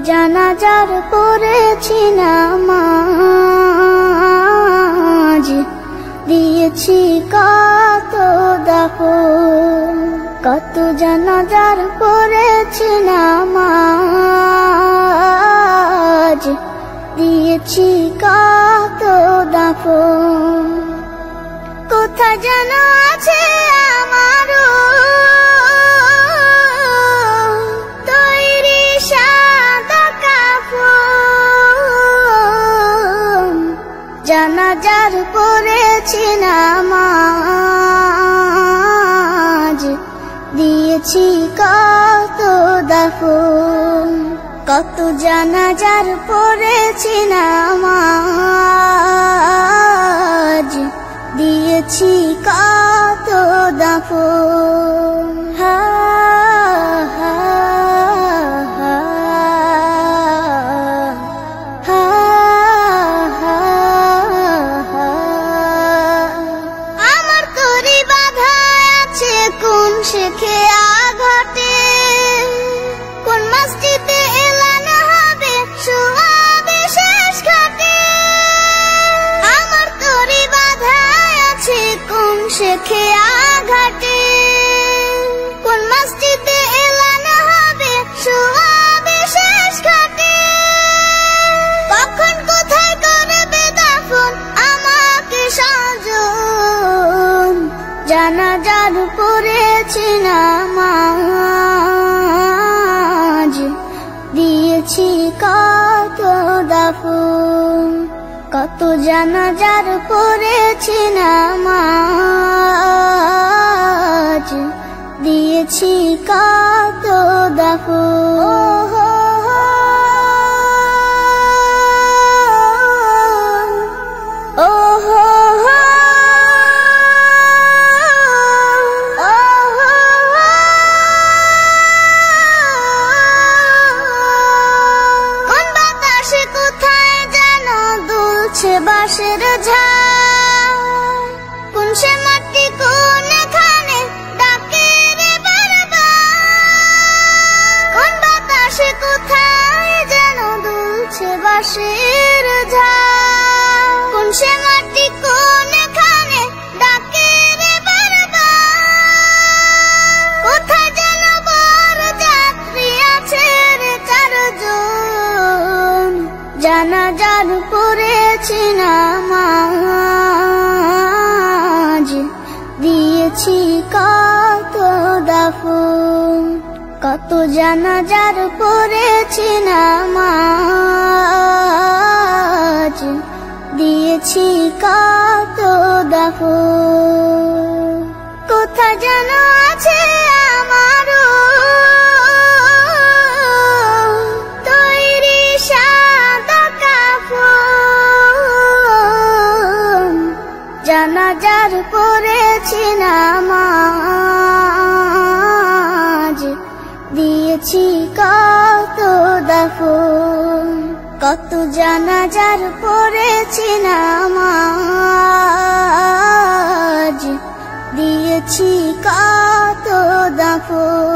জানাজার পড়েছি নামাজ, দিয়েছি কত দাফন। কত জানাজার পড়েছি নামাজ, দিয়েছি কত দাফন। কোথায় যেন আছে আমারও তৈরি সাদা কাফন। জানাজার পড়েছি নামাজ, দিয়েছি কত দাফন। কত জানাজার পড়েছি নামাজ, দিয়েছি কত দাফন। আমার তরি বাধা আছে কোন শেখে আঘাটে, কোন মসজিদে এলান হবে শোয়াবে শেষ ঘাটে। আমার তরি বাধা আছে কোন শেখে আঘাটে, কোন মসজিদে এলান হবে শোয়াবে শেষ ঘাটে। কখন কোথায় করবে দাফন আমাকে সাজন। জানাজার পড়েছি নামাজ, দিয়েছি কত দাফন। কত জানাজার পড়েছি নামাজ, দিয়েছি কত দাফন। বাঁশের ঝাড় কোন সে মাটি কোনখানে ডাকে রে বারবার। কোন বাতাসে কোথায় যেন দুলছে বাঁশের ঝাড়, কোন সে মাটি কোনখানে ডাকে রে বারবার। কোথায় যেন বড় যাত্রী আছে রে চারজন। জানাজার পড়েছি নামাজ, দিয়েছি কত দাফন। কত জানাজার পড়েছি নামাজ, দিয়েছি কত দাফন। কোথায় যেন আছে আমারও তৈরি সাদা কাফন। জানাজার পড়েছি নামাজ, দিয়েছি কত দাফন। কত জানাজার পড়েছি নামাজ, দিয়েছি কত দাফন।